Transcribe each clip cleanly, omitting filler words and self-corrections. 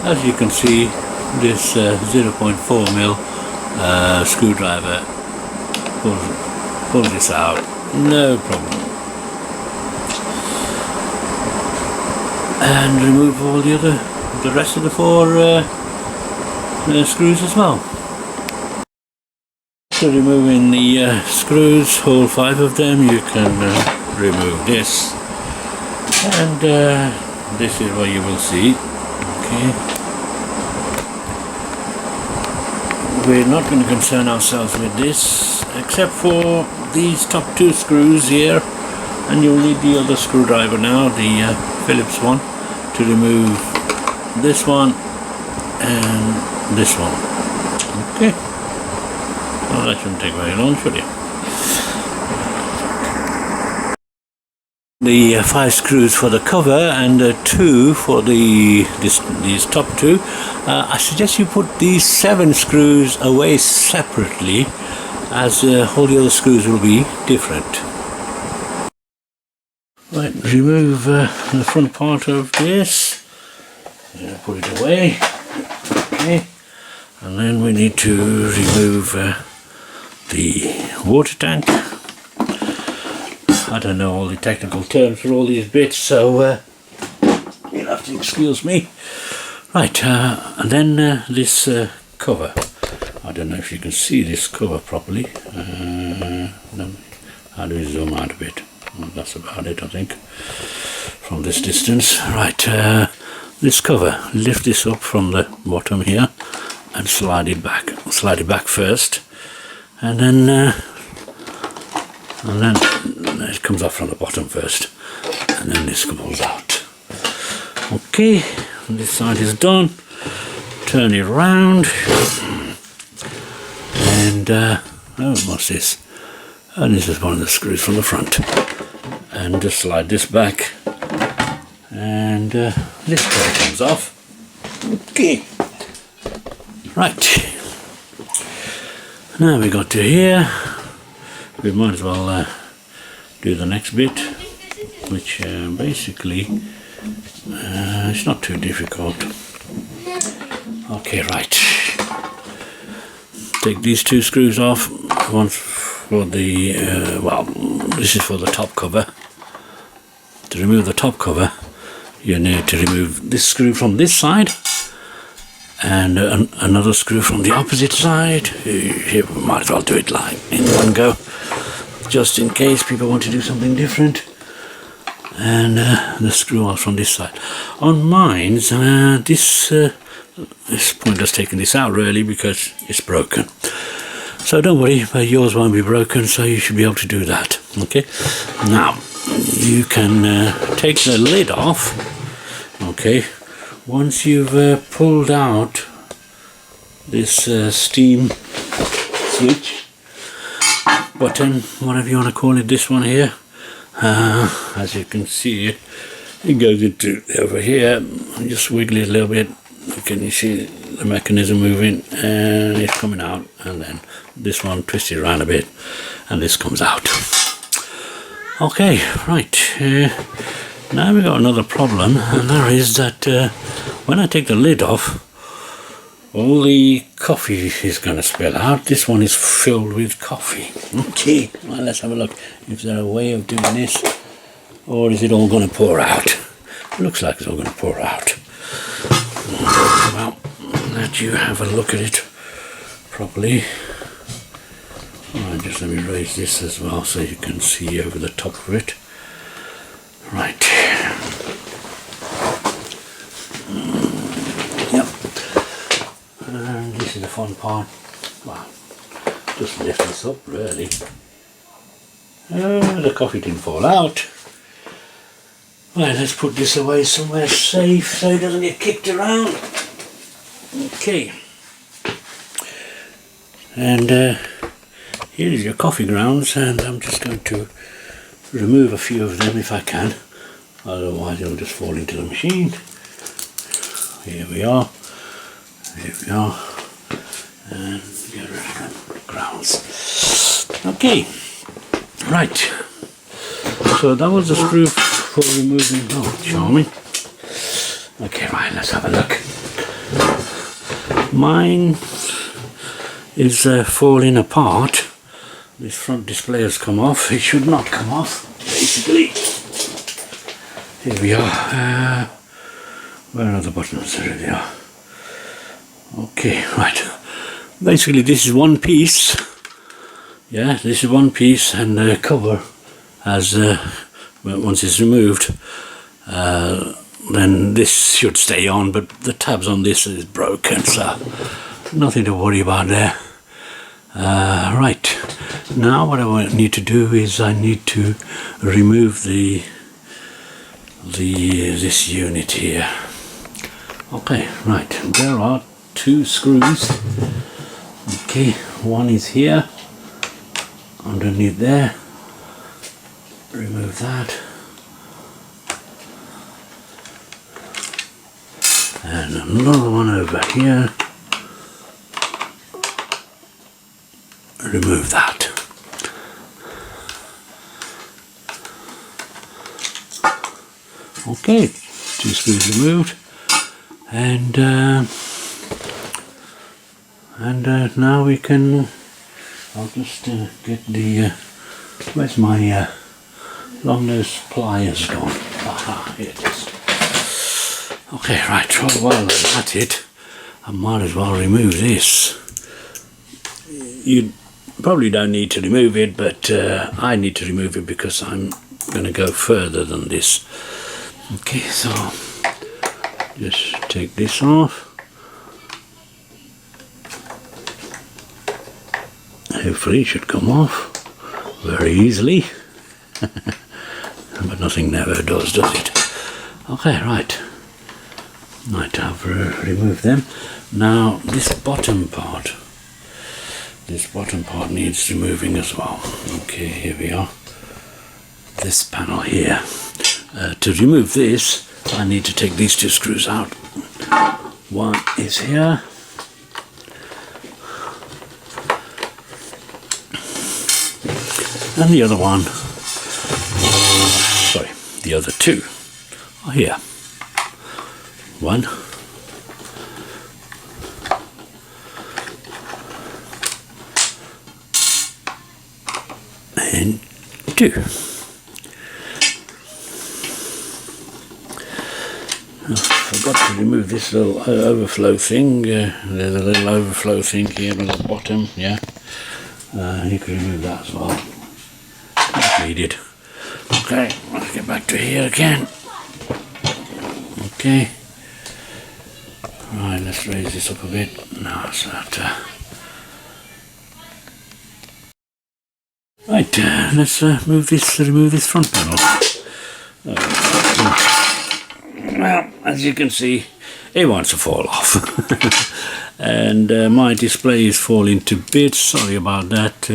as you can see, this 0.4mm screwdriver pulls this out, no problem. And remove all the rest of the 4 screws as well. So removing the screws, all 5 of them, you can remove this, and this is what you will see. Okay, we're not going to concern ourselves with this except for these top 2 screws here, and you'll need the other screwdriver now, the Phillips one, to remove this one and this one. Okay, well, that shouldn't take very long, should it? The 5 screws for the cover and 2 for these top 2. I suggest you put these 7 screws away separately, as all the other screws will be different. Right, remove the front part of this, put it away. Okay, and then we need to remove the water tank. I don't know all the technical terms for all these bits, so you'll have to excuse me. Right, and then this cover. I don't know if you can see this cover properly. How do we zoom out a bit? Well, that's about it, I think, from this distance. Right, this cover, lift this up from the bottom here and slide it back. Slide it back first, and then it comes off from the bottom first, and then this comes out. Okay, this side is done. Turn it round, and oh, what's this? And this is one of the screws from the front, and just slide this back, and this part comes off. Okay, right, now we got to here. We might as well do the next bit, which basically it's not too difficult. Okay, right, take these 2 screws off. One for the well, this is for the top cover. To remove the top cover, you need to remove this screw from this side and another screw from the opposite side. You might as well do it like in one go, just in case people want to do something different. And the screw off from this side. On mine's, this pointless taking this out really, because it's broken. So don't worry, but yours won't be broken, so you should be able to do that. Okay, now you can take the lid off. Okay, once you've pulled out this steam switch button, whatever you want to call it, this one here, as you can see, it goes into over here. Just wiggle it a little bit. Can you see the mechanism moving, and it's coming out, and then this one twists it around a bit and this comes out. Okay, right, now we've got another problem, and that is that when I take the lid off, all the coffee is going to spill out. This one is filled with coffee. Okay, well, let's have a look. Is there a way of doing this, or is it all going to pour out? It looks like it's all going to pour out. Well, let you have a look at it properly. Alright, just let me raise this as well so you can see over the top of it. Right. Yep. And this is the fun part. Well, just lift this up really. The coffee didn't fall out. Right, let's put this away somewhere safe so it doesn't get kicked around. Okay. And here is your coffee grounds, and I'm just going to remove a few of them if I can, otherwise it'll just fall into the machine. Here we are, and get rid of the grounds. Okay, right, so that was the screw for removing. Oh, charming. Okay, right, let's have a look. Mine is falling apart. This front display has come off. It should not come off, basically. Here we are. Where are the buttons? There they are. Okay, right. Basically this is one piece. Yeah, this is one piece, and the cover has, once it's removed, then this should stay on, but the tabs on this is broken, so nothing to worry about there. Right, now what I need to do is I need to remove this unit here. Okay, right, there are two screws. Okay, one is here underneath there. Remove that, and another one over here. Remove that. Okay, two screws removed, and now we can. I'll just get the. Where's my long nose pliers gone? Aha, here it is. Okay, right. While I'm at it, I might as well remove this. You probably don't need to remove it, but I need to remove it because I'm going to go further than this. Okay, so just take this off. Hopefully it should come off very easily. But nothing never does it? Okay, right. I've removed them. Now this bottom part needs removing as well. Okay, here we are. This panel here. To remove this, I need to take these two screws out. One is here. And the other one, the other two are here. One. And two. I forgot to remove this little overflow thing. There's a little overflow thing here at the bottom, yeah. You can remove that as well. Not needed. Okay, let's get back to here again. Okay. Right, let's raise this up a bit. Now it's that. Right, let's remove this front panel. Well, as you can see, it wants to fall off. And my display is falling to bits. Sorry about that.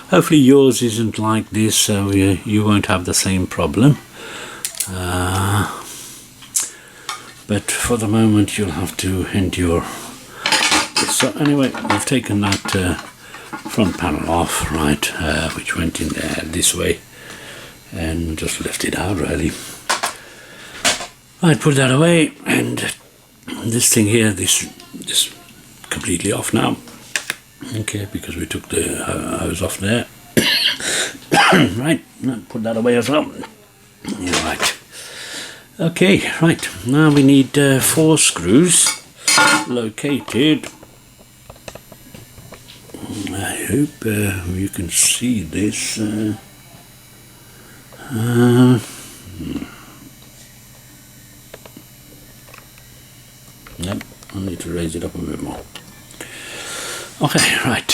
Hopefully yours isn't like this, so you won't have the same problem. But for the moment you'll have to endure this. So anyway, we've taken that front panel off, right, which went in there this way, and just lift it out really. Right, put that away, and this thing here, this completely off now. Okay, because we took the hose off there. Right, put that away as well. Yeah, right. Okay, right, now we need 4 screws located. I hope you can see this. Yep, I need to raise it up a bit more. Okay, right.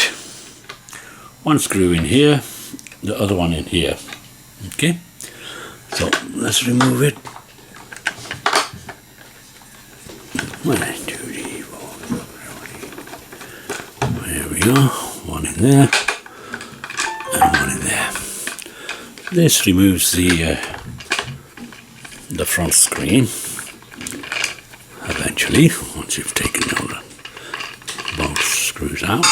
One screw in here, the other one in here. Okay, so let's remove it. 1, 2, 3, 4. There we go. One in there, and one in there. This removes the front screen. Eventually, once you've taken all the both screws out,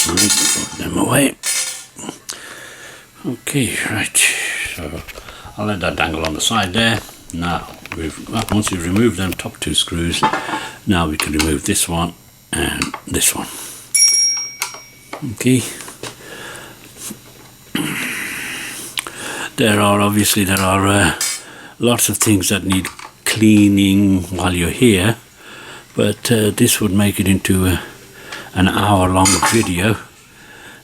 right, put them away. Okay, right, so I'll let that dangle on the side there. Now, once you've removed them top two screws, now we can remove this one and this one. Okay. There are lots of things that need cleaning while you're here, but this would make it into an hour-long video,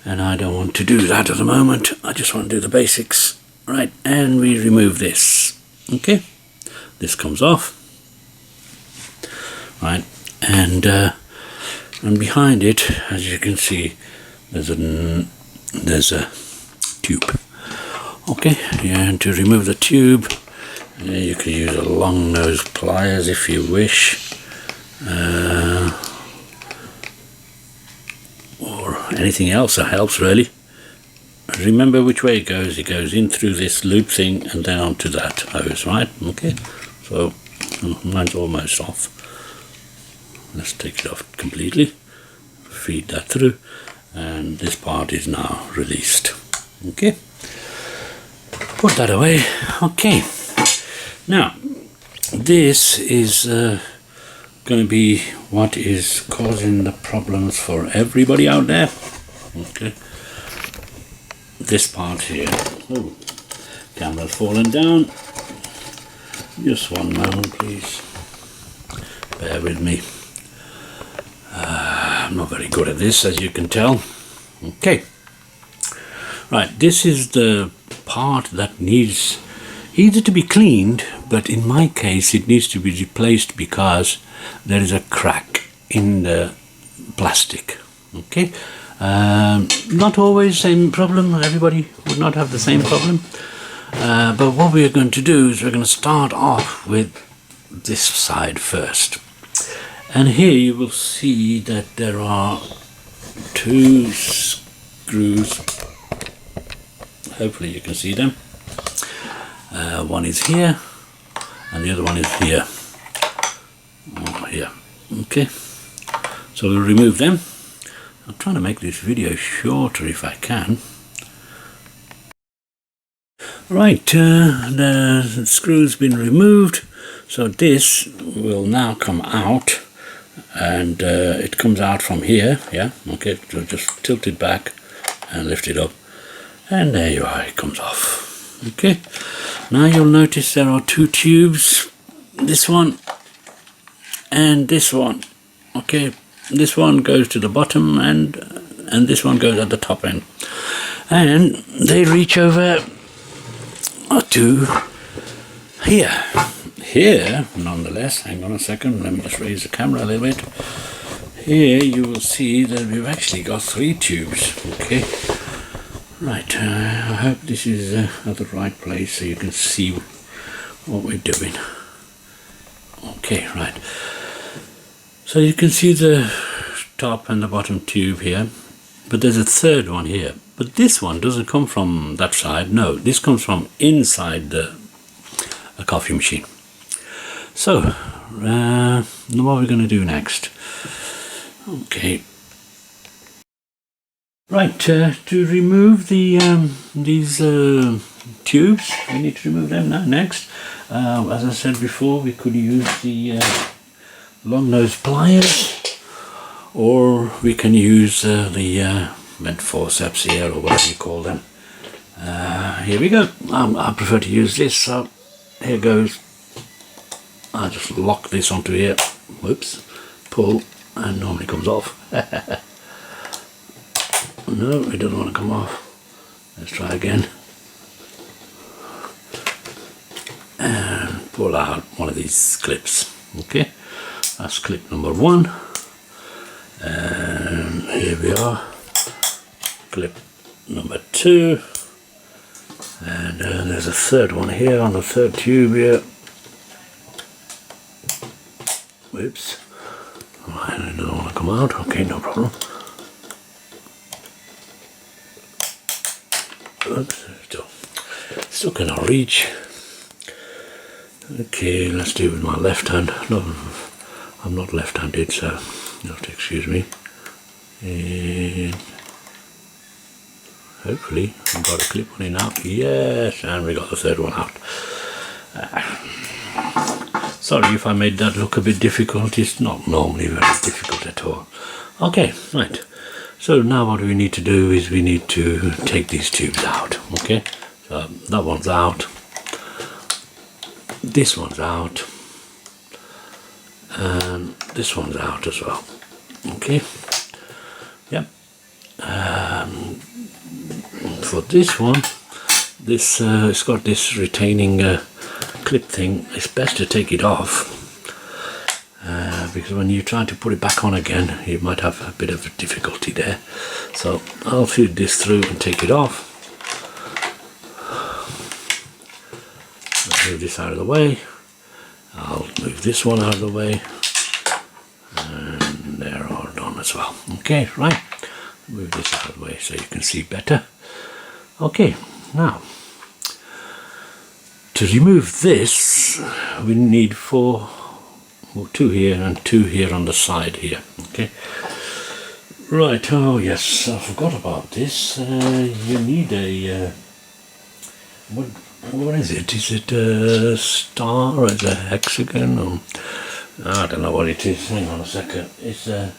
and I don't want to do that at the moment. I just want to do the basics. Right, and we remove this. Okay, this comes off. Right, and behind it, as you can see, there's a tube. Okay, and to remove the tube, you can use a long nose pliers if you wish, or anything else that helps really. Remember which way it goes. It goes in through this loop thing and then onto that hose, right? Okay, so mine's almost off. Let's take it off completely, feed that through, and this part is now released. Okay, put that away. Okay, now this is going to be what is causing the problems for everybody out there. Okay, this part here. Oh, camera's fallen down. Just one moment, please. Bear with me. I'm not very good at this, as you can tell. Okay. Right, this is the part that needs either to be cleaned, but in my case it needs to be replaced because there is a crack in the plastic. Okay. Not always same problem. Everybody would not have the same problem. But what we are going to do is we're going to start off with this side first. And here you will see that there are two screws. Hopefully you can see them. One is here and the other one is here. Oh, here. Okay. So we'll remove them. I'm trying to make this video shorter if I can. Right, the screw's been removed, so this will now come out, and it comes out from here, yeah, okay, so just tilt it back and lift it up, and there you are, it comes off. Okay, now you'll notice there are two tubes, this one and this one. Okay, this one goes to the bottom and this one goes at the top end, and they reach over to here nonetheless. Hang on a second, let me just raise the camera a little bit. Here you will see that we've actually got three tubes. Okay, right, I hope this is at the right place so you can see what we're doing. Okay, right, so you can see the top and the bottom tube here, but there's a third one here. But this one doesn't come from that side, no, this comes from inside the coffee machine. So, what are we going to do next? Okay. Right, to remove these tubes, we need to remove them now next. As I said before, we could use the long nose pliers, or we can use the bent forceps here, or whatever you call them. Here we go. I prefer to use this, so here goes. I just lock this onto here. Whoops. Pull, and normally comes off. No, it doesn't want to come off. Let's try again. And pull out one of these clips. Okay, that's clip number one. And here we are. Clip number two, and there's a third one here on the third tube here. Whoops. Right, it doesn't want to come out. Okay, no problem. Oops, still cannot reach. Okay, let's do it with my left hand. No, I'm not left-handed, so you'll have to excuse me. And hopefully I've got a clip on it now. Yes, and we got the third one out. Sorry if I made that look a bit difficult. It's not normally very difficult at all. Okay, right. So now what we need to do is we need to take these tubes out. Okay, so that one's out. This one's out. And this one's out as well. Okay. Yep. For this one, this it's got this retaining clip thing. It's best to take it off because when you try to put it back on again, you might have a bit of difficulty there. So I'll feed this through and take it off. I'll move this out of the way. I'll move this one out of the way, and they're all done as well. Okay, right. Move this out of the way so you can see better. Okay, now to remove this, we need two here and two here on the side here. Okay. Right. Oh yes, I forgot about this. You need a what is it? Is it a star or is it a hexagon? Or, I don't know what it is. Hang on a second. It's a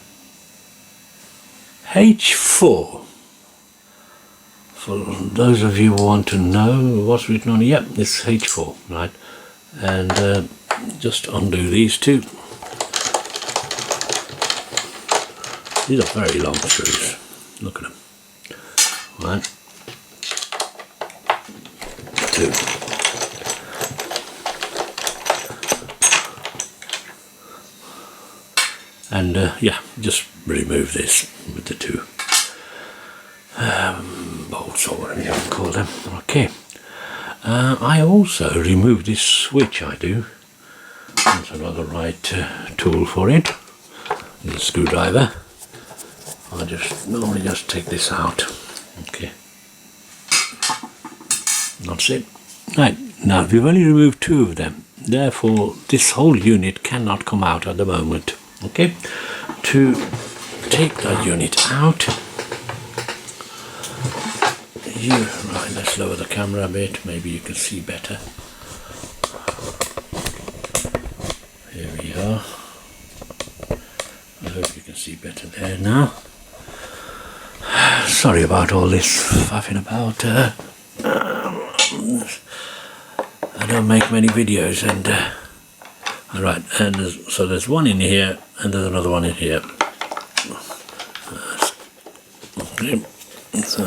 H4. For those of you who want to know what's written on it, yep, it's H4, right? And just undo these two. These are very long screws. Look at them. Right. Two. And yeah, just remove this with the two bolts or whatever you want to call them. Okay. I also remove this switch. I do. That's another right tool for it. The screwdriver. I just normally just take this out. Okay. That's it. Right, now we've only removed two of them, therefore this whole unit cannot come out at the moment. Okay, to take that unit out, right, let's lower the camera a bit, maybe you can see better. Here we are. I hope you can see better there now. Sorry about all this faffing about. I don't make many videos, and alright, and so there's one in here and there's another one in here. Okay. So,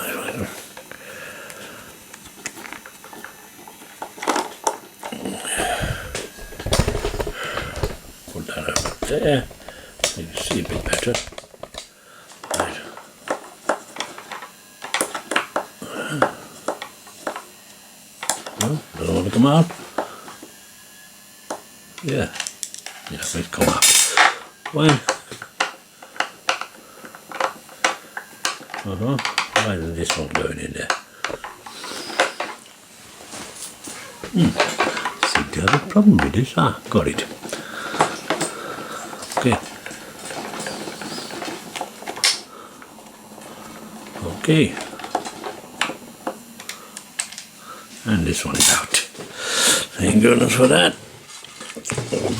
put that over there so you can see a bit better. Right. Doesn't want to come out. Yeah, it's come out. Well, why is this one going in there? Seem to have a problem with this. Ah, got it. Okay. Okay. And this one is out. Thank goodness for that.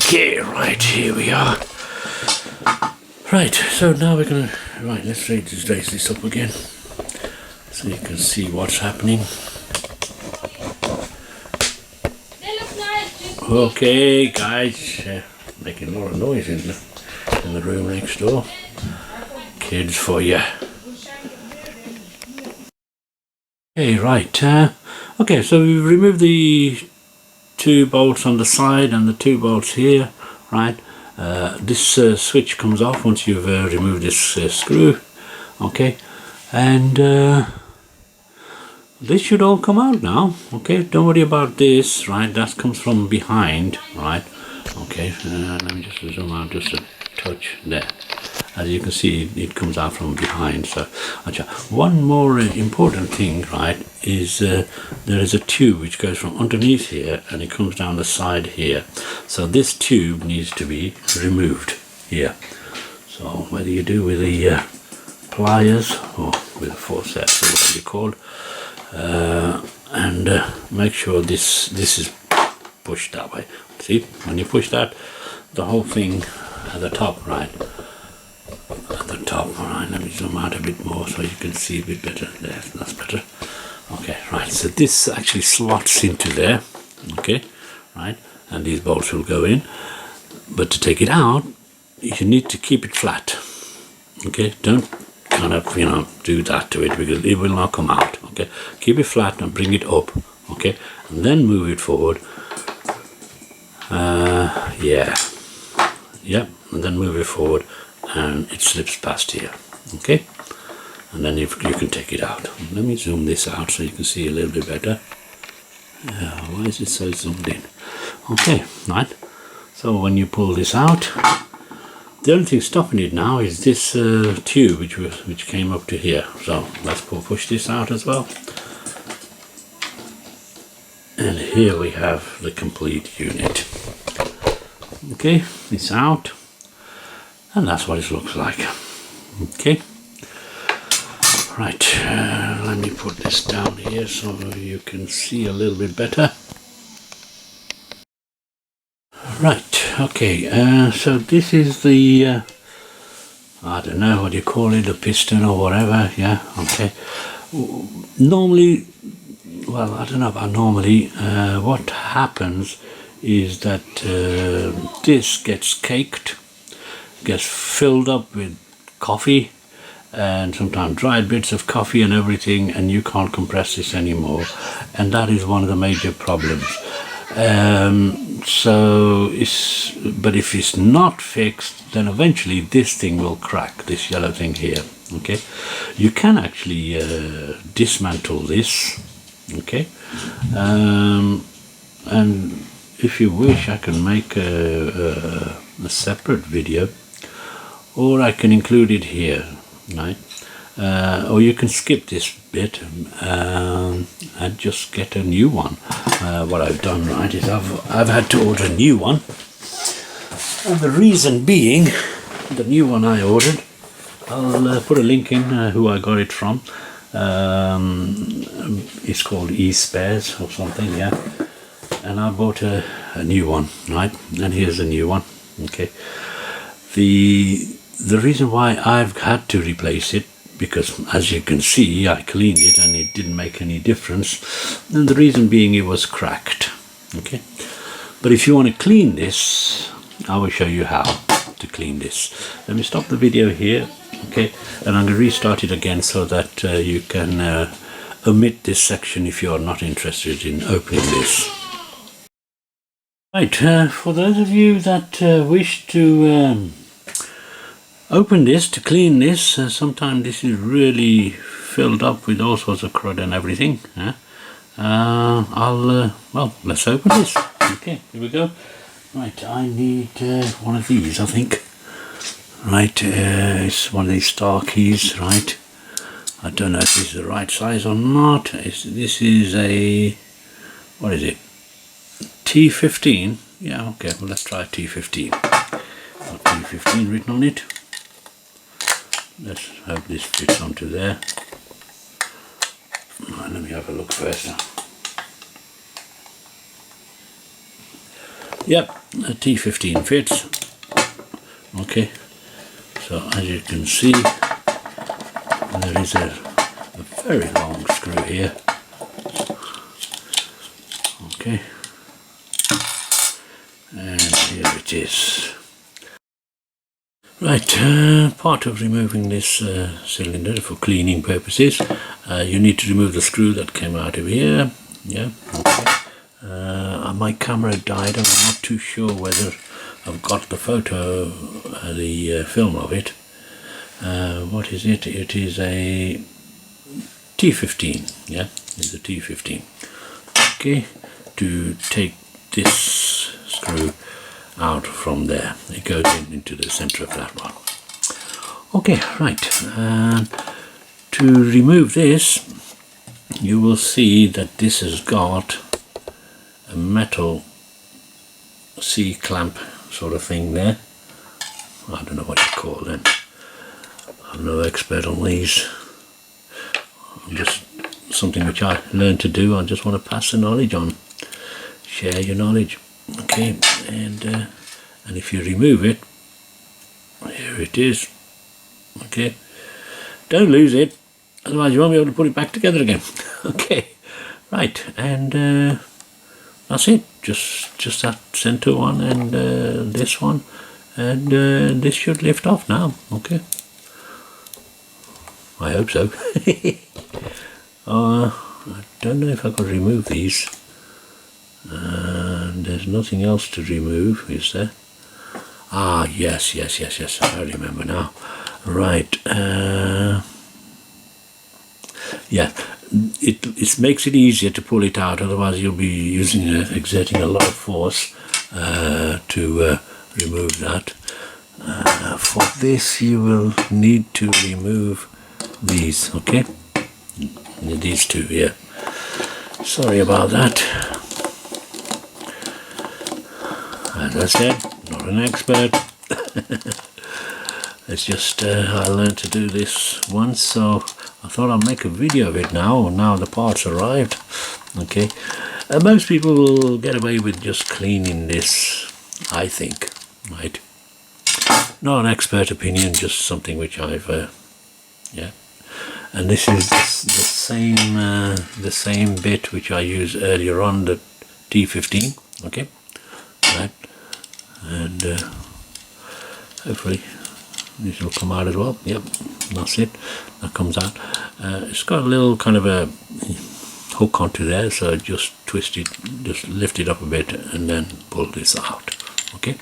Okay, right, here we are. Right, so now we're gonna, right, let's raise this up again so you can see what's happening. Okay, guys, making a lot of noise in the room next door. Kids for you. Okay, right. Okay, so we've removed the two bolts on the side and the two bolts here, right? This switch comes off once you've removed this screw, okay? And this should all come out now, okay? Don't worry about this, right? That comes from behind, right? Okay, let me just zoom out just a touch there. As you can see, it comes out from behind. So, one more important thing, right, is there is a tube which goes from underneath here and it comes down the side here. So this tube needs to be removed here. So whether you do with the pliers or with a forceps or whatever you call, and make sure this is push that way. See, when you push that, the whole thing at the top, right? At the top, right? Let me zoom out a bit more so you can see a bit better. There, that's better. Okay, right. So this actually slots into there. Okay, right, and these bolts will go in. But to take it out, you need to keep it flat. Okay, don't kind of do that to it because it will not come out. Okay, keep it flat and bring it up. Okay, and then move it forward. Yep, and then move it forward, and it slips past here. Okay, and then you can take it out. Let me zoom this out so you can see a little bit better. Why is it so zoomed in? Okay, right. So when you pull this out, the only thing stopping it now is this tube which came up to here. So let's push this out as well. And here we have the complete unit. Okay, it's out, and that's what it looks like. Okay, right, let me put this down here so you can see a little bit better. Right, okay, so this is the, I don't know what you call it, the piston or whatever, yeah, okay. Normally, well, I don't know about normally, what happens is that this gets caked, gets filled up with coffee and sometimes dried bits of coffee and everything, and you can't compress this anymore, and that is one of the major problems. But if it's not fixed, then eventually this thing will crack, this yellow thing here. Okay, you can actually dismantle this. Okay, and if you wish, I can make a separate video, or I can include it here, right? Or you can skip this bit and just get a new one. What I've done, right, is I've had to order a new one, and the reason being, the new one I ordered, I'll put a link in who I got it from. It's called eSpares or something, yeah. And I bought a new one, right? And here's a new one. Okay. The reason why I've had to replace it, because as you can see, I cleaned it and it didn't make any difference. And the reason being, it was cracked. Okay. But if you want to clean this, I will show you how to clean this. Let me stop the video here. Okay. And I'm going to restart it again so that you can omit this section if you're not interested in opening this. Right, for those of you that wish to open this, to clean this, sometimes this is really filled up with all sorts of crud and everything. Well, let's open this. Okay, here we go. Right, I need one of these, I think. Right, it's one of these star keys, right? I don't know if this is the right size or not. This is a, what is it? T15. Yeah, okay, well, let's try T15. Got T15 written on it. Let's hope this fits onto there. Right, let me have a look first. Yep, a T15 fits. Okay, so as you can see, there is a very long screw here. Okay, and here it is. Right, part of removing this cylinder for cleaning purposes, you need to remove the screw that came out of here. Yeah, okay. My camera died and I'm not too sure whether I've got the photo, the film of it. What is it? It is a T15, yeah, it's a T15. Okay, to take this screw out from there, it goes into the center of that one. Okay, right, to remove this, you will see that this has got a metal C-clamp sort of thing there. I don't know what you call them. I'm no expert on these. I'm just something which I learned to do. I just want to pass the knowledge on. share your knowledge. Okay, and if you remove it, here it is. Okay, don't lose it, otherwise you won't be able to put it back together again. Okay, right, and that's it. Just that center one and this one, and this should lift off now. Okay, I hope so. I don't know if I could remove these. There's nothing else to remove, is there? Ah, yes, I remember now. Right, yeah, it makes it easier to pull it out, otherwise you'll be exerting a lot of force to remove that. For this you will need to remove these, okay? These two here. Sorry about that. As I said, not an expert. It's just I learned to do this once, so I thought I'd make a video of it now. Now the parts arrived. Okay, most people will get away with just cleaning this, I think. Right? Not an expert opinion, just something which I've yeah. And this is the same bit which I used earlier on, the T15. Okay, right, and hopefully this will come out as well. Yep, that's it. That comes out. It's got a little kind of a hook onto there, so just twist it, just lift it up a bit, and then pull this out. Okay.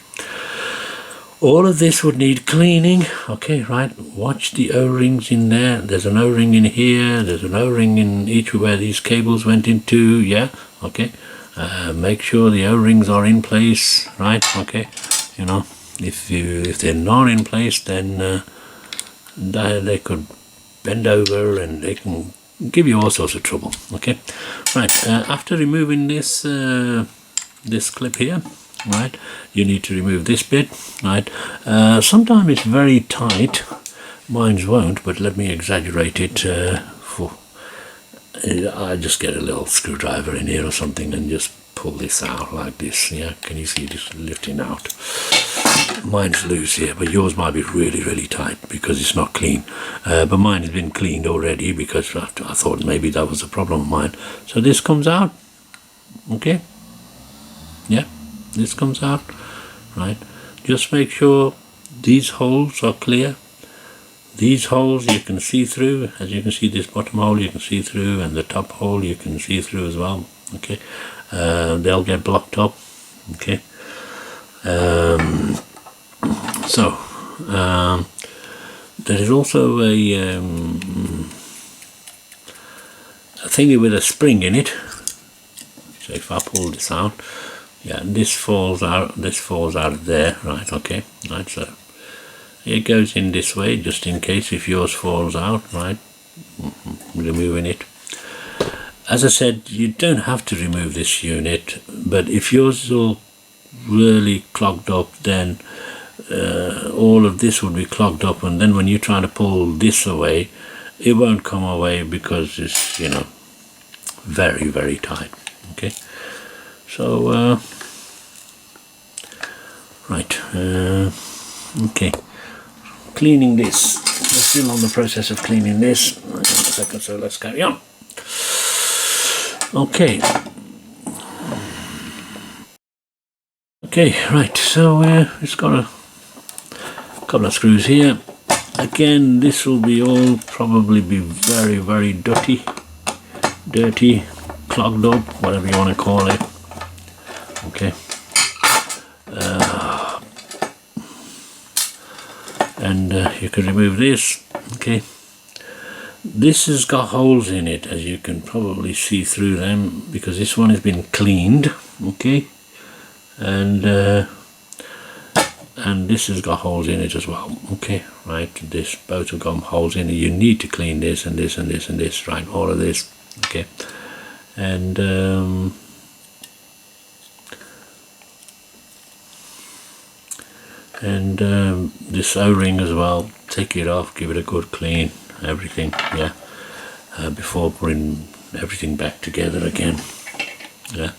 All of this would need cleaning. Okay, right. Watch the O-rings in there. There's an O-ring in here. There's an O-ring in each where these cables went into. Yeah. Okay. Make sure the O-rings are in place. Right. Okay. You know, if they're not in place, then they could bend over and they can give you all sorts of trouble. Okay. Right. After removing this this clip here, right, you need to remove this bit. Right, sometimes it's very tight. Mine's won't, but let me exaggerate it. I just get a little screwdriver in here or something and just pull this out like this. Yeah, can you see this lifting out? Mine's loose here, but yours might be really tight because it's not clean. But mine has been cleaned already because I thought maybe that was a problem of mine. So this comes out. Okay. Yeah. This comes out, right? Just make sure these holes are clear. These holes you can see through. As you can see, this bottom hole you can see through, and the top hole you can see through as well. Okay, they'll get blocked up. Okay, so there is also a thingy with a spring in it. So if I pull this out, yeah, this falls out of there, right? Okay, right, so it goes in this way just in case if yours falls out, right? Removing it. As I said, you don't have to remove this unit, but if yours is all really clogged up, then all of this would be clogged up, and then when you're trying to pull this away, it won't come away because it's, you know, very tight. Okay, so right, okay, cleaning this. We're still on the process of cleaning this. Hang on a second, so let's carry on. Okay, right, so it's got a couple of screws here. Again, this will be all probably be very dirty, clogged up, whatever you want to call it. Okay, and you can remove this. Okay, this has got holes in it, as you can probably see through them, because this one has been cleaned. Okay, and this has got holes in it as well. Okay, right, this both have got holes in it. You need to clean this and this and this and this, right, all of this. Okay, and this O-ring as well, take it off, give it a good clean, everything, yeah, before putting everything back together again. Yeah,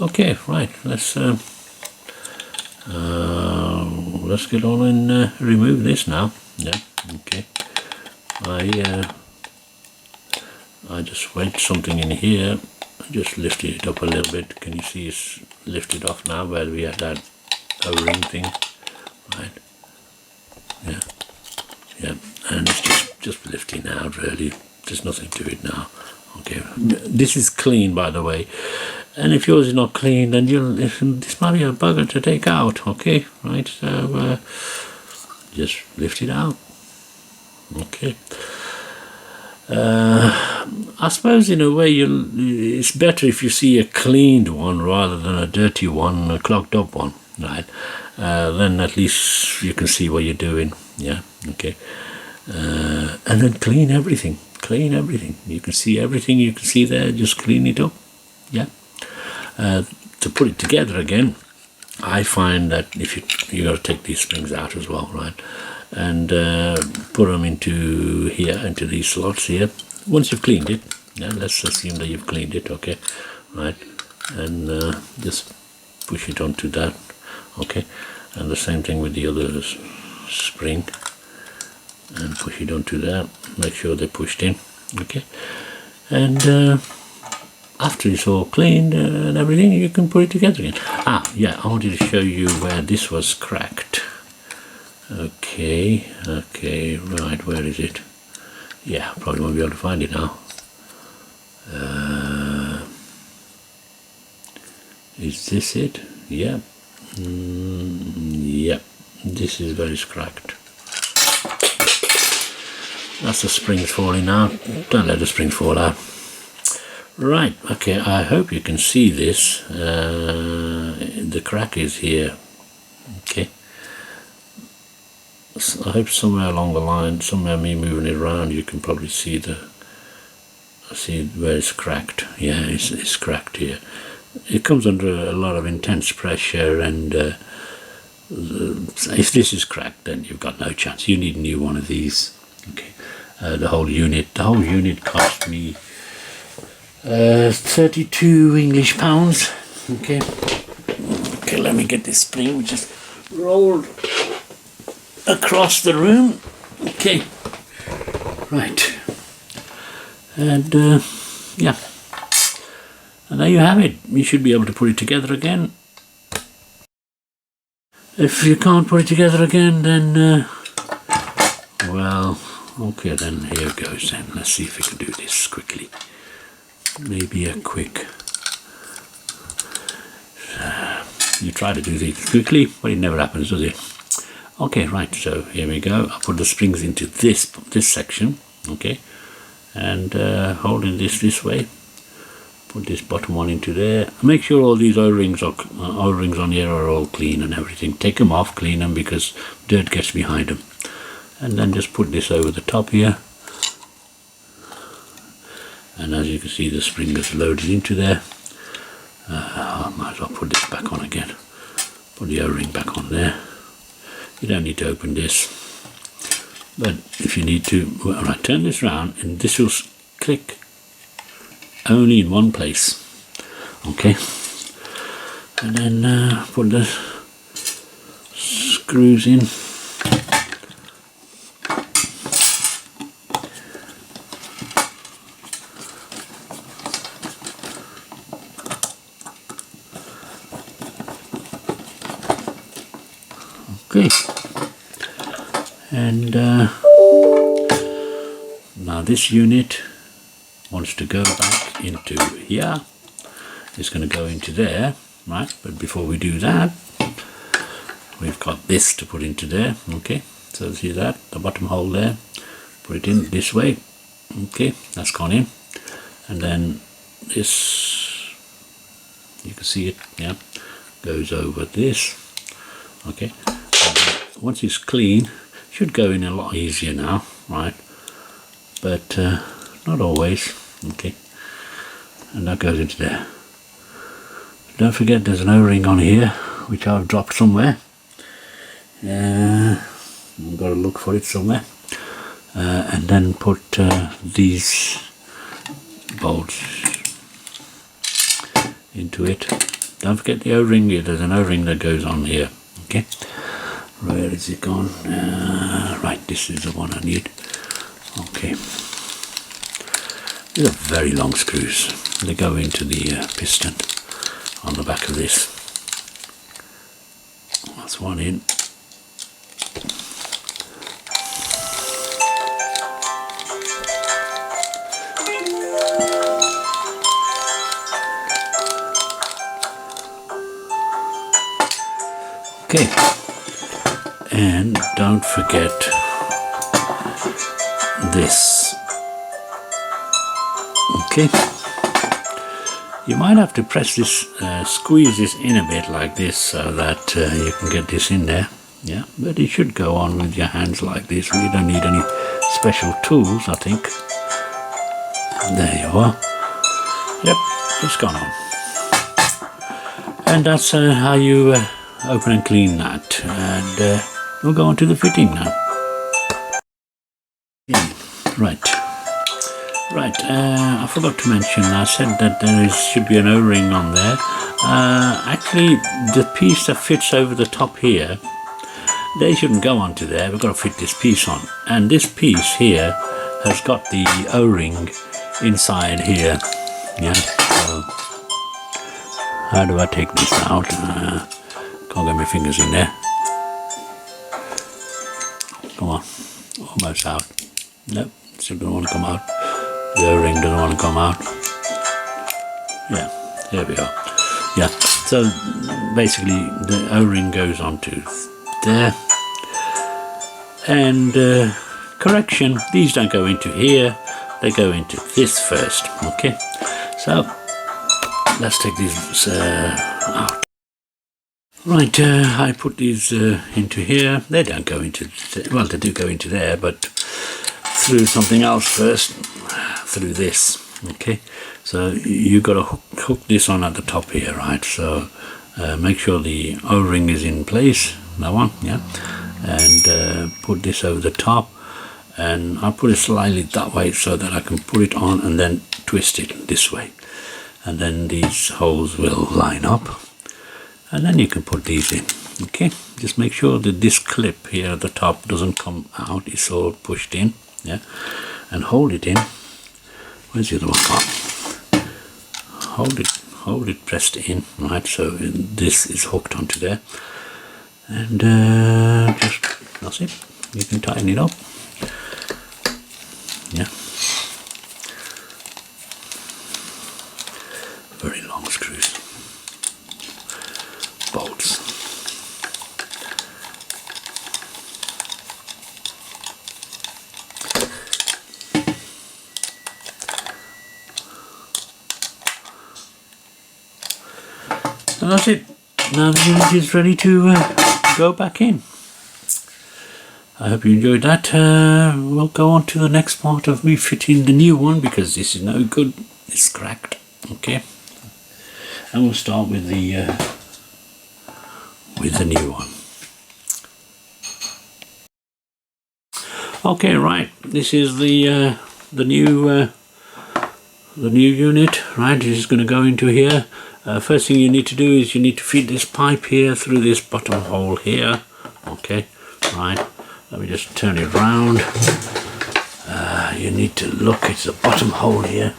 Okay, right, let's get on and remove this now. Yeah, okay. I just wedged something in here. I just lifted it up a little bit. Can you see it's lifted off now where we had that O-ring thing? Right. Yeah. Yeah. And it's just lifting out really. There's nothing to it now. Okay. This is clean, by the way. And if yours is not clean, then this might be a bugger to take out. Okay. Right. So just lift it out. Okay. I suppose in a way it's better if you see a cleaned one rather than a dirty one, a clogged up one, right? Then at least you can see what you're doing. Yeah, okay. And then clean everything. Clean everything. You can see everything you can see there. Just clean it up. Yeah. To put it together again, I find that if you got to take these springs out as well, right? And put them into here, into these slots here. Once you've cleaned it, yeah, let's assume that you've cleaned it, okay, right? And just push it onto that, okay? And the same thing with the other spring, and push it onto that. Make sure they're pushed in, okay? And after it's all cleaned and everything, you can put it together again. Yeah, I wanted to show you where this was cracked. Okay, right, where is it? Yeah, probably won't be able to find it now. Is this it? Yeah. Yep, this is where it's cracked. That's the springs falling out. Don't let the springs fall out. Right, okay, I hope you can see this. The crack is here. Okay. I hope somewhere along the line, somewhere me moving it around, you can probably see where it's cracked. Yeah, it's cracked here. It comes under a lot of intense pressure, and if this is cracked, then you've got no chance. You need a new one of these. Okay, the whole unit cost me 32 English pounds. Okay, let me get this spring which is rolled across the room. Okay, right, and yeah, and there you have it. You should be able to put it together again. If you can't put it together again, then well, okay, then here goes then. Let's see if we can do this quickly. Maybe a quick you try to do these quickly, but it never happens, does it? Okay, right, so here we go. I'll put the springs into this section, okay, and holding this way, put this bottom one into there. Make sure all these O-rings on here are all clean and everything. Take them off, clean them, because dirt gets behind them. And then just put this over the top here. And as you can see, the spring is loaded into there. I might as well put this back on again. Put the O-ring back on there. You don't need to open this, but if you need to, well, right, turn this around and this will click only in one place, okay, and then put the screws in. Okay, and now this unit wants to go back into here. It's going to go into there, right? But before we do that, we've got this to put into there. Okay, so see that, the bottom hole there, put it in this way. Okay, that's gone in, and then this, you can see it, yeah, goes over this. Okay, once it's clean, it should go in a lot easier now, right? But not always. Okay, and that goes into there. Don't forget there's an O-ring on here which I've dropped somewhere. I've got to look for it somewhere, and then put these bolts into it. don't forget the O-ring. There's an O-ring that goes on here. Okay, where is it gone? Right, this is the one I need. Okay, these are very long screws. They go into the piston on the back of this. That's one in. Okay, and don't forget this. Okay, you might have to press this, squeeze this in a bit like this so that you can get this in there. Yeah, but it should go on with your hands like this. You don't need any special tools, I think. There you are. Yep, it's gone on. And that's how you open and clean that. And we'll go on to the fitting now. Right, I forgot to mention, I said that there should be an O-ring on there. Actually, the piece that fits over the top here, they shouldn't go onto there. We've got to fit this piece on. And this piece here has got the O-ring inside here. Yeah, so how do I take this out? Can't get my fingers in there. Come on, almost out. Nope, still don't want to come out. The O-ring doesn't want to come out. Yeah, there we are. Yeah, so basically the O-ring goes onto there. And correction, these don't go into here, they go into this first. Okay, so let's take these out. Right, I put these into here. They don't go into, well, they do go into there, but through something else first, through this. Okay, so you got to hook this on at the top here, right? So make sure the O-ring is in place, that one, yeah, and put this over the top, and I'll put it slightly that way so that I can put it on and then twist it this way, and then these holes will line up, and then you can put these in. Okay, just make sure that this clip here at the top doesn't come out, it's all pushed in, yeah, and hold it in. Where's the other one? Hold it pressed in, right, so this is hooked onto there, and just, that's it, you can tighten it up. Yeah, very long screws, bolts. And that's it. Now the unit is ready to go back in. I hope you enjoyed that. We'll go on to the next part of refitting the new one, because this is no good. It's cracked. Okay, and we'll start with the new one. Okay, right. This is the new unit. Right, this is going to go into here. First thing you need to do is you need to feed this pipe here through this bottom hole here. Okay, right, let me just turn it round. You need to look, it's the bottom hole here,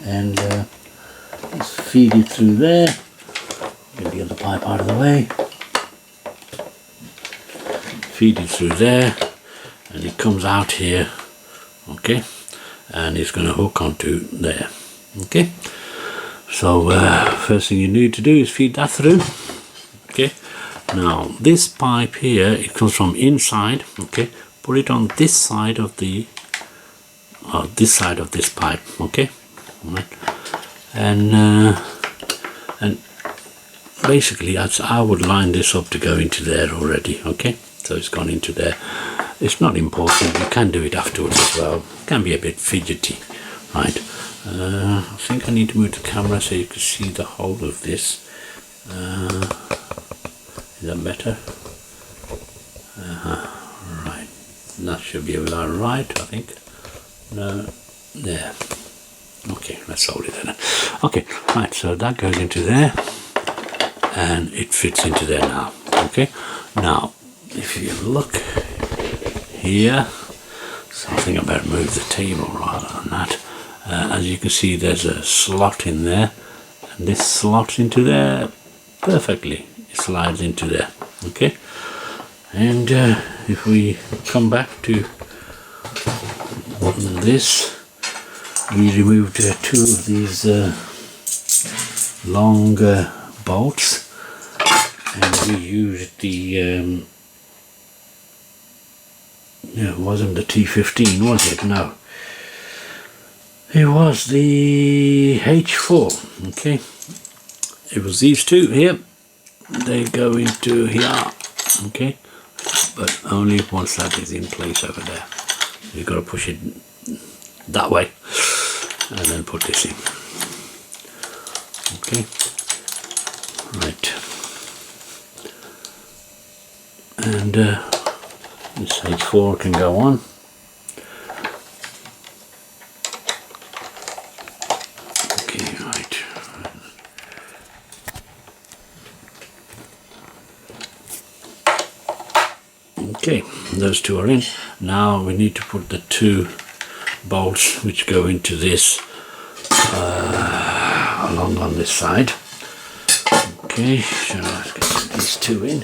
and just feed it through there. Get the other pipe out of the way. Feed it through there, and it comes out here. Okay, and it's going to hook onto there. Okay, so first thing you need to do is feed that through. Okay, now this pipe here, it comes from inside. Okay, put it on this side of the this pipe. Okay, all right, and basically I would line this up to go into there already. Okay, so it's gone into there. It's not important, you can do it afterwards as well. It can be a bit fidgety, right? I think I need to move the camera so you can see the whole of this. Is that better? Right, that should be about right, I think. No, there. Okay. Okay, let's hold it there. Okay, right, so that goes into there and it fits into there now. Okay, now if you look here, so I think I better move the table rather than that. As you can see, there's a slot in there, and this slots into there perfectly. It slides into there. Okay, and if we come back to this, we removed two of these long bolts, and we used the it wasn't the T15, was it? No, it was the H4. Okay, it was these two here. They go into here. Okay, but only once that is in place over there. You've got to push it that way and then put this in. Okay, right, and this H4 can go on. Okay, right. Okay, those two are in. Now we need to put the two bolts which go into this along on this side. Okay, so let's get these two in.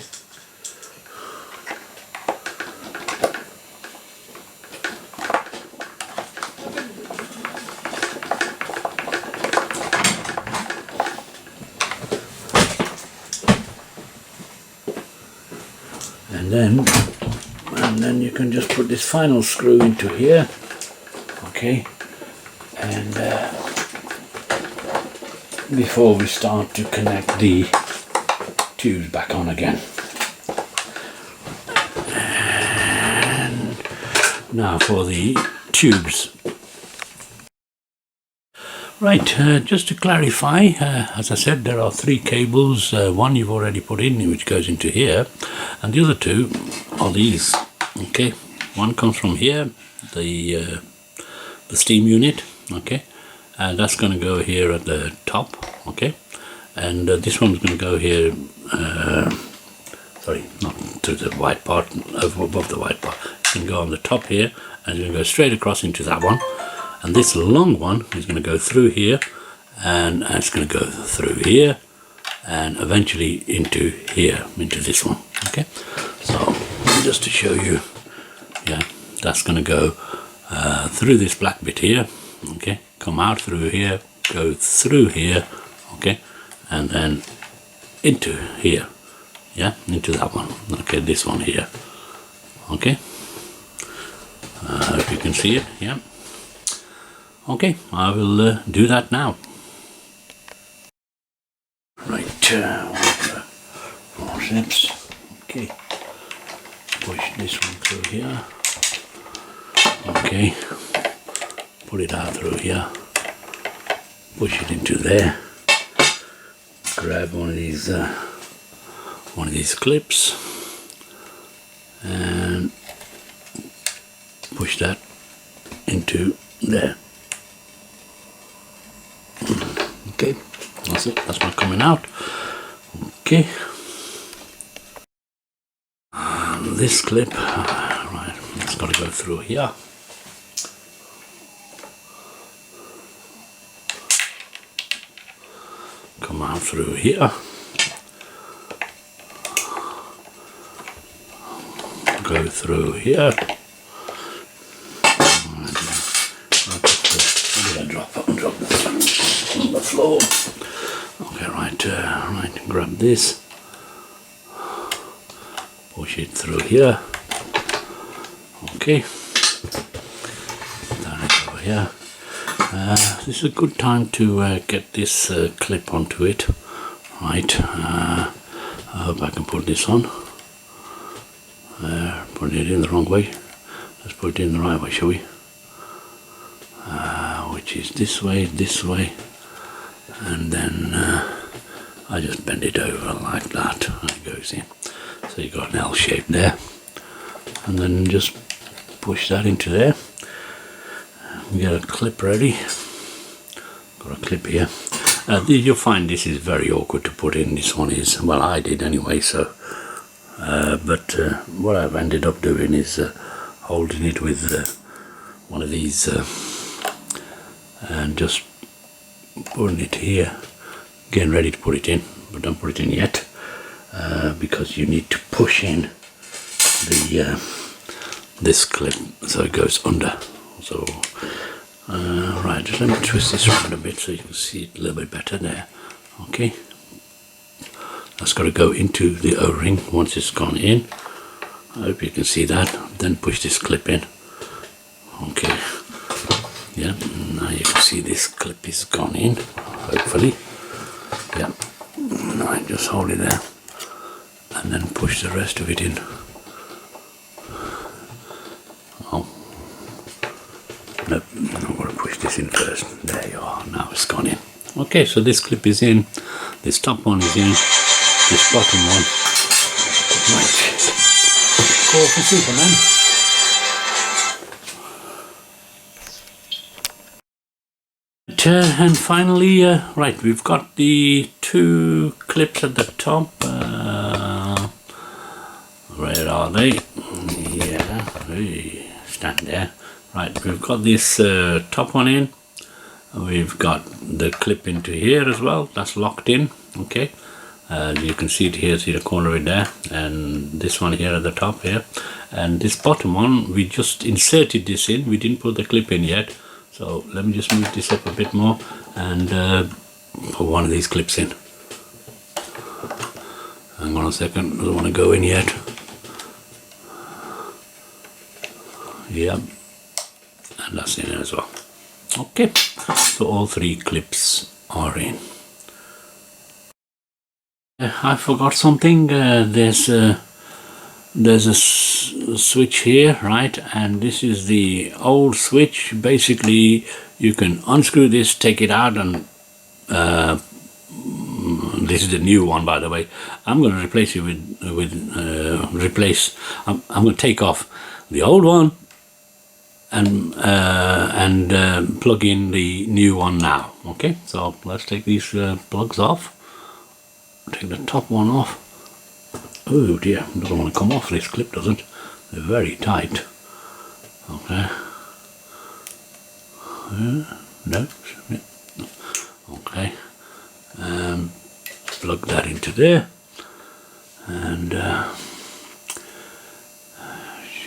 And then you can just put this final screw into here. Okay, and before we start to connect the tubes back on again. And now for the tubes. Right, just to clarify, as I said, there are three cables. One you've already put in, which goes into here, and the other two are these. Okay, one comes from here, the steam unit. Okay, and that's going to go here at the top. Okay, and this one's going to go here. Sorry, not to the white part, above the white part. It's going to go on the top here, and it's going to go straight across into that one. And this long one is going to go through here, and it's going to go through here, and eventually into here, into this one. Okay, so just to show you, yeah, that's going to go through this black bit here. Okay, come out through here, go through here. Okay, and then into here. Yeah, into that one. Okay, this one here. Okay, if you can see it. Yeah. Okay, I will do that now. Right, forceps. Okay, push this one through here. Okay, put it out through here. Push it into there. Grab one of these clips and push that into there. Okay, that's it, that's not coming out. Okay, this clip, right, it's got to go through here. Come out through here. Go through here. Drop this on the floor. Okay, right, grab this, push it through here. Okay, down it over here. This is a good time to get this clip onto it. Right, I hope I can put this on. Putting it in the wrong way. Let's put it in the right way, shall we? Which is this way, and then I just bend it over like that, and it goes in. So you've got an L shape there, and then just push that into there. We get a clip ready. got a clip here. You'll find this is very awkward to put in. This one is, well, I did anyway, so but what I've ended up doing is holding it with one of these and just putting it here, getting ready to put it in, but don't put it in yet because you need to push in the this clip so it goes under. So right, just let me twist this around a bit so you can see it a little bit better there. Okay, that's got to go into the O-ring once it's gone in. I hope you can see that. Then push this clip in. Okay, yeah, now you can see this clip is gone in, hopefully. Yeah, right, just hold it there and then push the rest of it in. Oh, nope, I'm going to push this in first. There you are, now it's gone in. Okay, so this clip is in, this top one is in, this bottom one. Right, call for Superman. And finally, right, we've got the two clips at the top. Where are they? Yeah, hey, stand there. Right, we've got this top one in. We've got the clip into here as well. That's locked in. Okay, you can see it here, see the corner of it there, and this one here at the top here, and this bottom one we just inserted this in. We didn't put the clip in yet. So let me just move this up a bit more and put one of these clips in. Hang on a second, doesn't want to go in yet. Yeah, and that's in as well. Okay, so all three clips are in. I forgot something. There's a switch here, right, and this is the old switch. Basically you can unscrew this, take it out, and this is the new one, by the way. I'm going to replace it with I'm going to take off the old one and plug in the new one now. Okay, so let's take these plugs off. Take the top one off. Oh dear, it doesn't want to come off, this clip doesn't. They're very tight. Okay. No. Okay. Plug that into there. And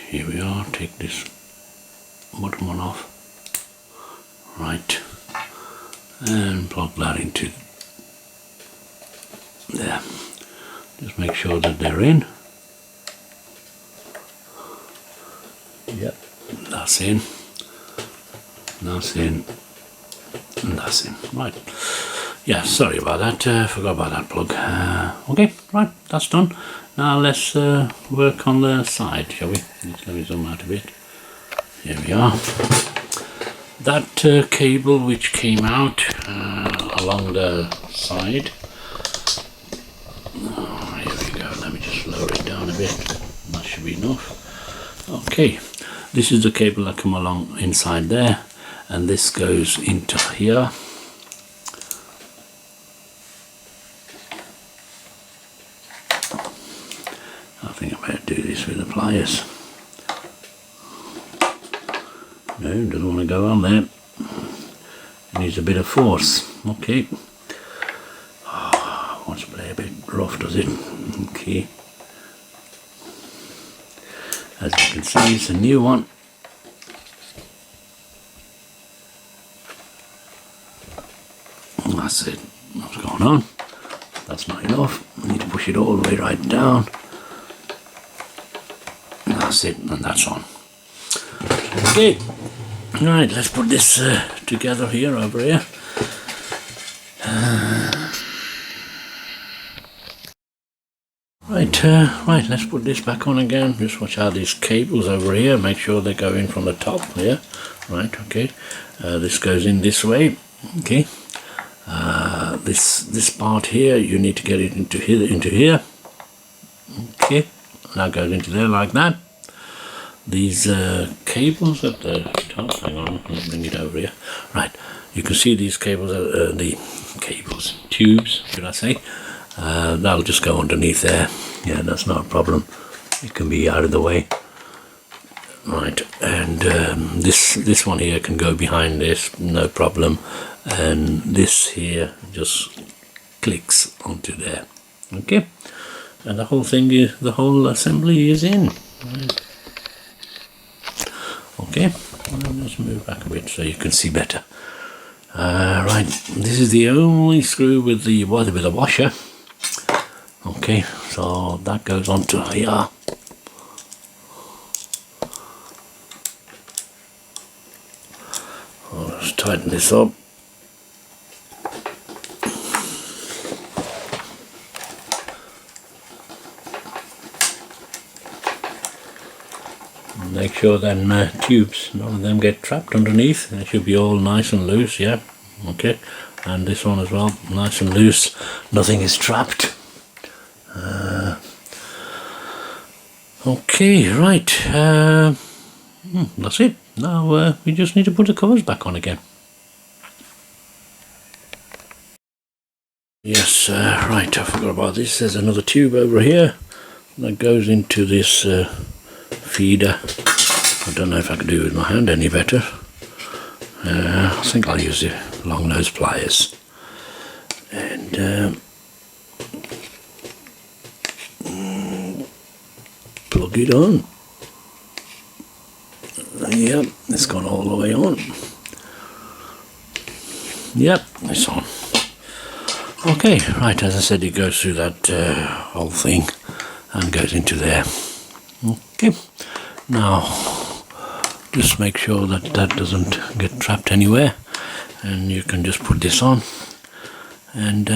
here we are. Take this bottom one off. Right. And plug that into there. Just make sure that they're in. Yep, that's in. That's in. And that's in. Right. Yeah, sorry about that. Forgot about that plug. Okay, right, that's done. Now let's work on the side, shall we? Just let me zoom out a bit. Here we are. That cable which came out along the side. Lower it down a bit. That should be enough. Okay, this is the cable that come along inside there, and this goes into here. I think I better do this with the pliers. No, doesn't want to go on there. It needs a bit of force. Okay. Oh, wants to play a bit rough, does it? Okay. As you can see, it's a new one. That's it. What's going on? That's not enough. I need to push it all the way right down. That's it, and that's on. Okay. Right, let's put this together here, over here. Right, let's put this back on again. Just watch out these cables over here. Make sure they go in from the top here. Right, okay. This goes in this way. Okay. This part here, you need to get it into here. Okay. That goes into there like that. these cables at the top. Hang on, let me bring it over here. Right, you can see these cables, tubes, should I say? That'll just go underneath there. Yeah, that's not a problem. It can be out of the way. Right, and this one here can go behind this, no problem. And this here just clicks onto there. Okay, and the whole thing is, the whole assembly is in. Right. Okay, let's move back a bit so you can see better. Right, this is the only screw with the washer. Okay, so that goes onto here. Let's tighten this up. Make sure then tubes, none of them get trapped underneath. They should be all nice and loose, yeah. Okay, and this one as well, nice and loose. Nothing is trapped. Okay, right. That's it. Now we just need to put the covers back on again. Yes, right, I forgot about this. There's another tube over here that goes into this feeder. I don't know if I can do it with my hand any better. I think I'll use the long nose pliers. And plug it on. Yep, it's gone all the way on. Yep, it's on. Okay, right, as I said, it goes through that whole thing and goes into there. Okay, now just make sure that that doesn't get trapped anywhere, and you can just put this on and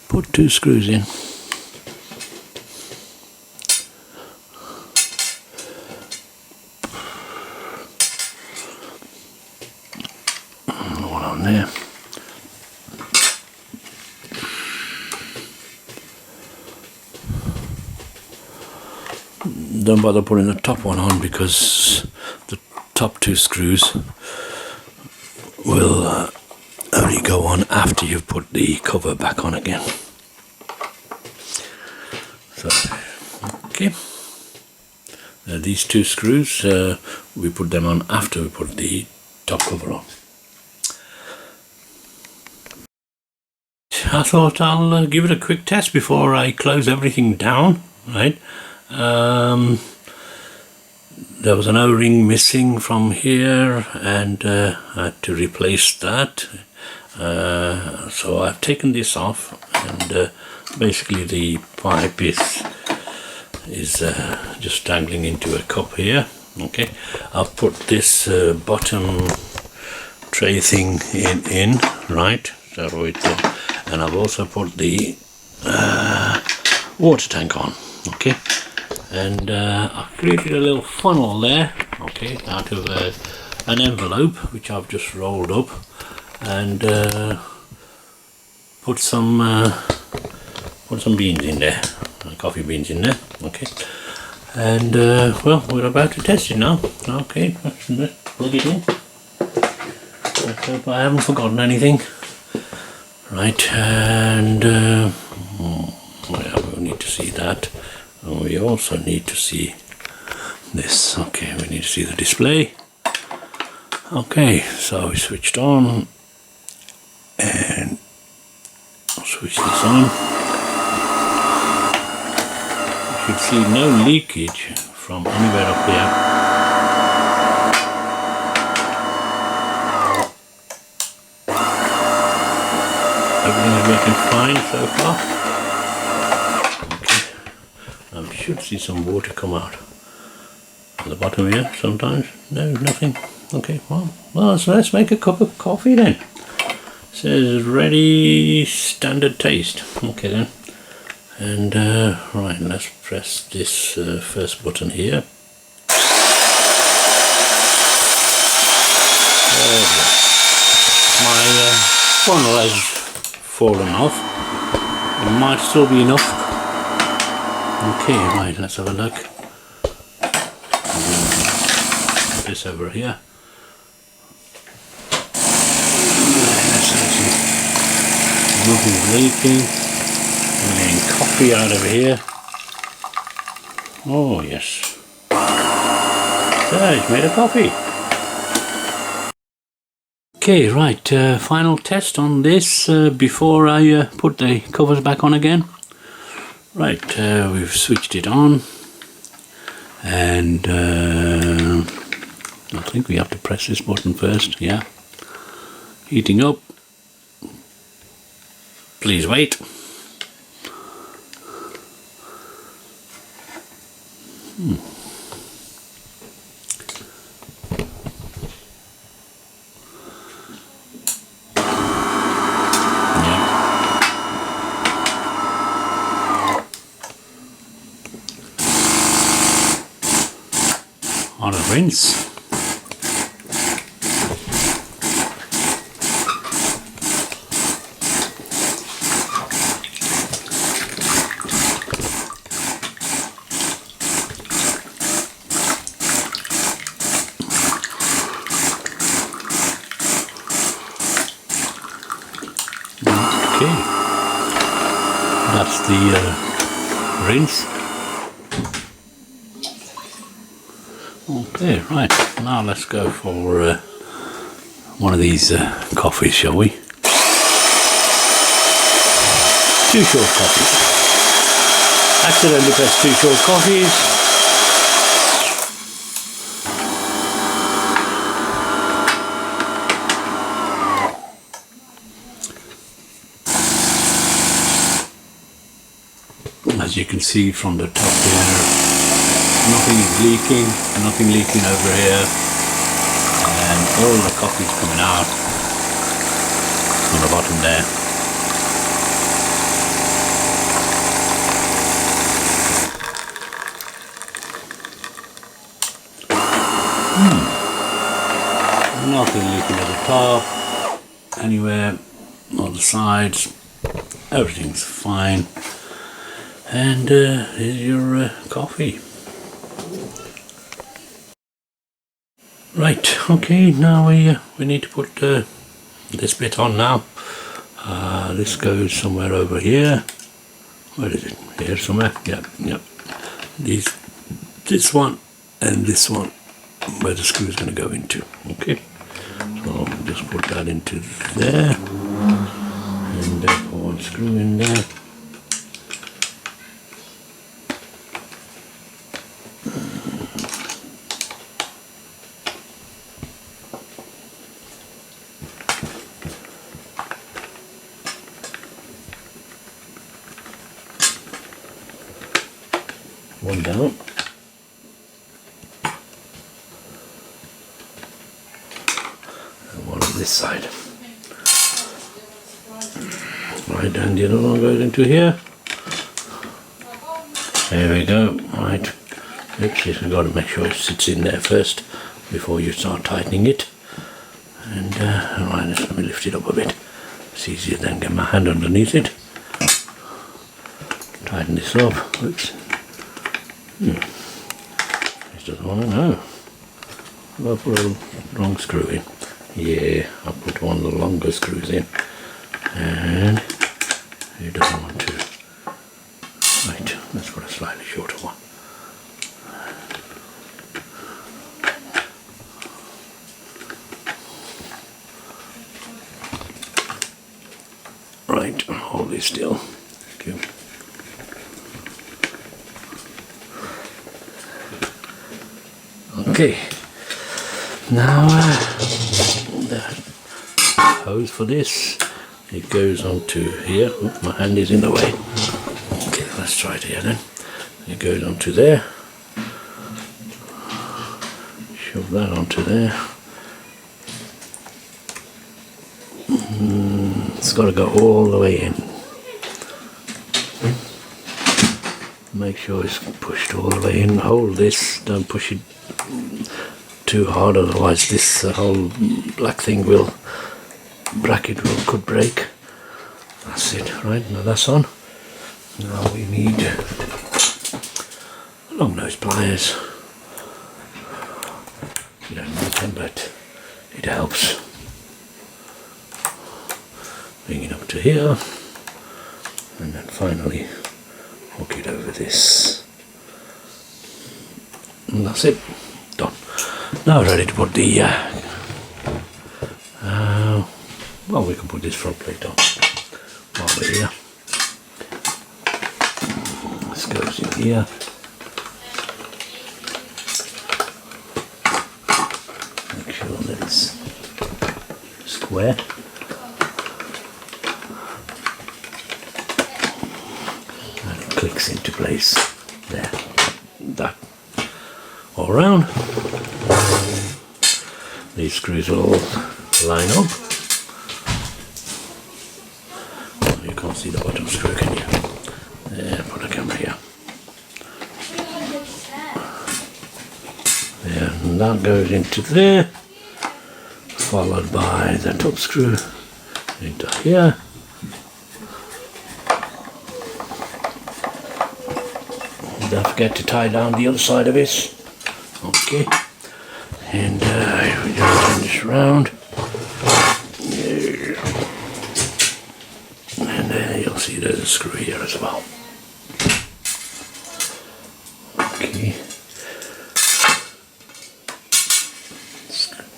put 2 screws in. One on there. Don't bother putting the top one on, because the top 2 screws will only go on after you've put the cover back on again. So, okay. These 2 screws, we put them on after we put the top cover on. I thought I'll give it a quick test before I close everything down, right? There was an O-ring missing from here, and I had to replace that. So I've taken this off, and basically the pipe is just dangling into a cup here. Okay, I've put this bottom tray thing in, right? So it, and I've also put the water tank on. Okay. And I've created a little funnel there, okay, out of an envelope which I've just rolled up, and put some beans in there, coffee beans in there, okay. And well, we're about to test it now. Okay, let's plug it in. Let's hope I haven't forgotten anything. Right, and well, we'll need to see that. And we also need to see this. Okay, we need to see the display. Okay, so we switched on, and I'll switch this on. You should see no leakage from anywhere up here. Everything is working fine so far. I should see some water come out at the bottom here sometimes. No, nothing. Okay, well, so let's make a cup of coffee then. It says ready, standard taste. Okay then. And right, let's press this first button here. My funnel has fallen off. It might still be enough. Okay, right, let's have a look. this over here. Nothing's leaking. I'm getting coffee out of here. Oh yes. So it's made a coffee. Okay, right, final test on this before I put the covers back on again. Right, we've switched it on, and I think we have to press this button first, yeah. Heating up. Please wait. On a rinse. Okay, that's the rinse. Okay, right, now let's go for one of these coffees, shall we? 2 short coffees. Accidentally pressed 2 short coffees. As you can see from the top here, nothing is leaking, nothing leaking over here, and all the coffee is coming out on the bottom there. Nothing leaking at the top, anywhere, on the sides, everything's fine. And here's your coffee. Right, okay, now we need to put this bit on now. This goes somewhere over here. Where is it? Here somewhere? Yep. This one and this one, where the screw is going to go into. Okay, so I'll just put that into there, and put one screw in there. One down. And one on this side. Right, and the other one goes into here. There we go. Right. Oops, you've got to make sure it sits in there first before you start tightening it. And right, just let me lift it up a bit. It's easier than get my hand underneath it. Tighten this up. Oops. This doesn't want to know. I'll put a wrong screw in. Yeah, I'll put one of the longer screws in. And it doesn't want to. Right, let's put a slightly shorter one. Right, hold this still. Thank you. Okay, now the hose for this, it goes onto here. Oops, my hand is in the way. Okay, let's try it here then. It goes onto there. Shove that onto there. It's got to go all the way in. Make sure it's pushed all the way in. Hold this, don't push it too hard, otherwise this whole black thing could break. That's it. Right, now that's on. Now we need long nose pliers. You don't helps. Bring it up to here, and then finally hook it over this. And that's it, done. Now ready to put the, well, we can put this front plate on while we're here. This goes in here. Make sure that it's square. And it clicks into place there. That all around. These screws will all line up. You can't see the bottom screw, can you? There, put the camera here. There, and that goes into there, followed by the top screw into here. Don't forget to tie down the other side of this. Okay. And we just turn this around. And you'll see there's a screw here as well. Okay.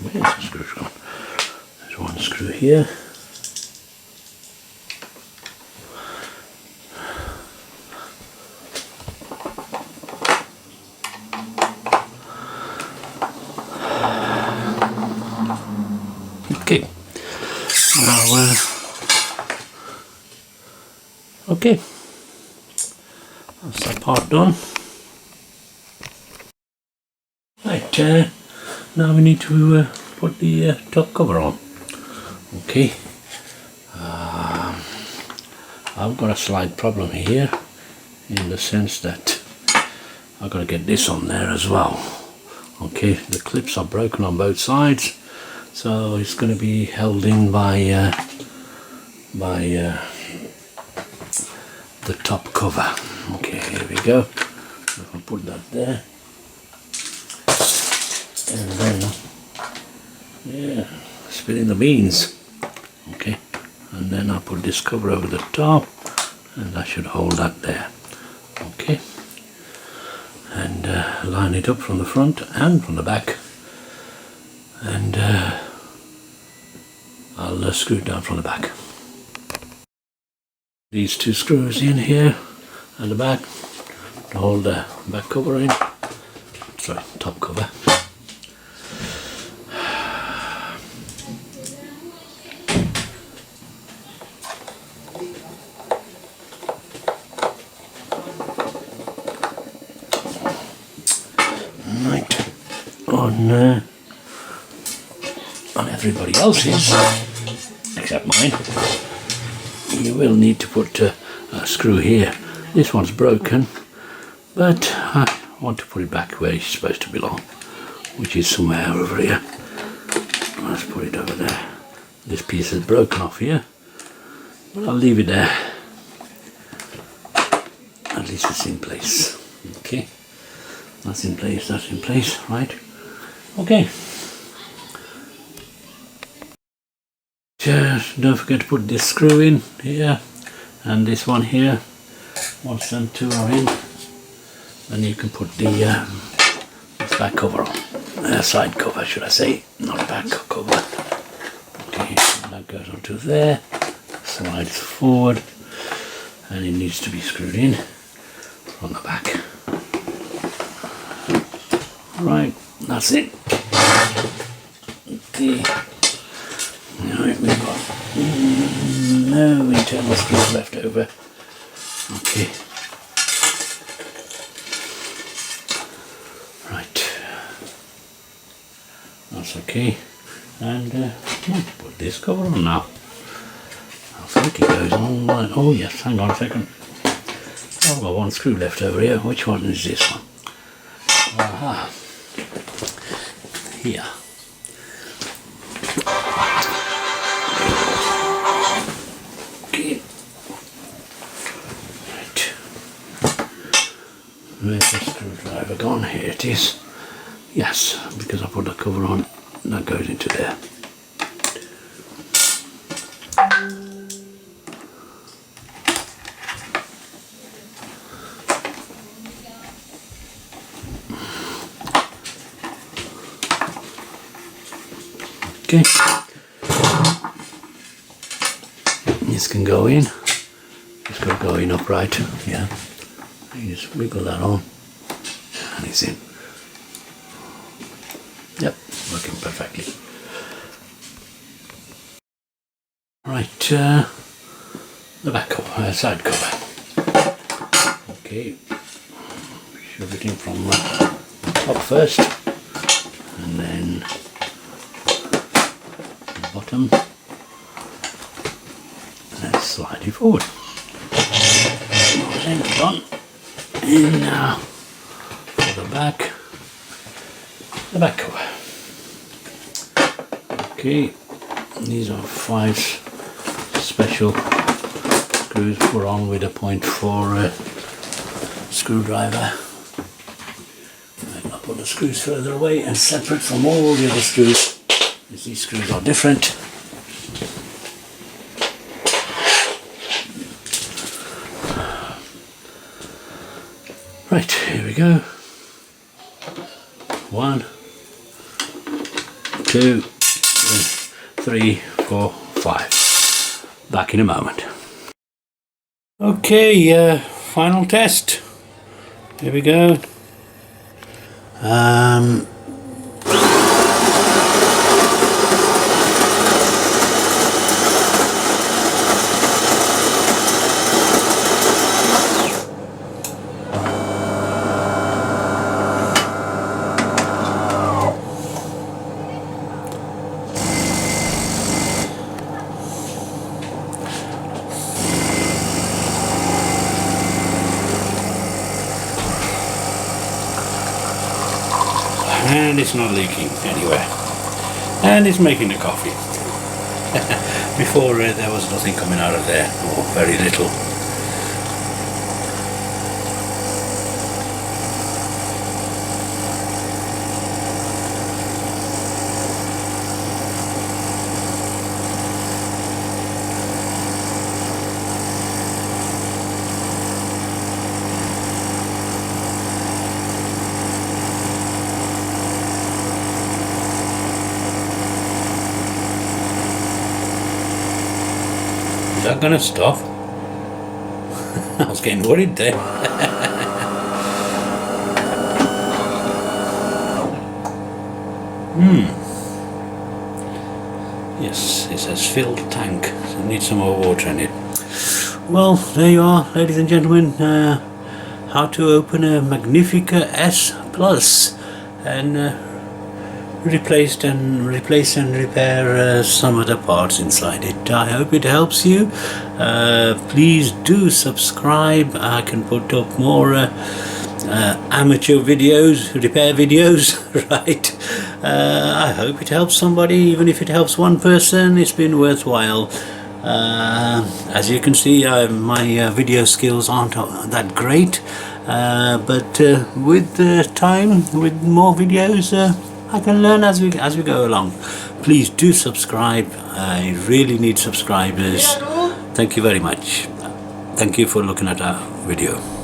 Where's the screw gone? There's one screw here. Okay. Now, okay. That's that part done. Right, now we need to put the top cover on. Okay. I've got a slight problem here in the sense that I've got to get this on there as well. Okay, the clips are broken on both sides. So it's going to be held in by the top cover. Okay, here we go. I'll put that there, and then yeah, spit in the beans. Okay, and then I'll put this cover over the top, and that should hold that there. Okay, and line it up from the front and from the back, and I'll screw it down from the back. These two screws in here at the back to hold the back cover in, sorry, top cover. Right, on everybody else's, except mine, you will need to put a screw here. This one's broken, but I want to put it back where it's supposed to belong, which is somewhere over here. Let's put it over there. This piece is broken off here, but I'll leave it there. At least it's in place. Okay, that's in place, right? Okay. Just don't forget to put this screw in here, and this one here. Once them two are in, then you can put the this back cover on. Side cover, should I say, not back cover. Okay, that goes onto there, slides forward, and it needs to be screwed in from the back. Right, that's it. Okay. Right, we've got no internal screws left over. Okay. Right. That's okay. And put this cover on now. I think it goes on like, oh yes, hang on a second. I've got one screw left over here. Which one is this one? Aha. Here. Okay. Right. Where's the screwdriver gone? Here it is. Yes, because I put the cover on, that goes into there. Okay, this can go in. It's got to go in upright. Yeah, you just wiggle that on, and it's in. Yep, working perfectly. Right, the back cover, side cover. Okay, shove it in from the top first, and then the bottom, and then slide it forward. Then done. And now for the back cover. Okay, these are 5 special screws put on with a 0.4 screwdriver. I'll put the screws further away and separate from all the other screws, as these screws are different. Right, here we go. 1, 2, 3, 4, 5. Back in a moment. Okay, final test. Here we go. And it's not leaking anywhere, and it's making the coffee. Before there was nothing coming out of there, or very little. Is that gonna stop? I was getting worried there. Yes, it says filled tank, so it needs some more water in it. Well, there you are, ladies and gentlemen. How to open a Magnifica S Plus and replace and repair some of the parts inside it. I hope it helps you. Please do subscribe. I can put up more amateur videos, repair videos, right? I hope it helps somebody. Even if it helps one person, it's been worthwhile. As you can see, my video skills aren't that great, but with time, with more videos, I can learn as we go along. Please do subscribe. I really need subscribers. Thank you very much. Thank you for looking at our video.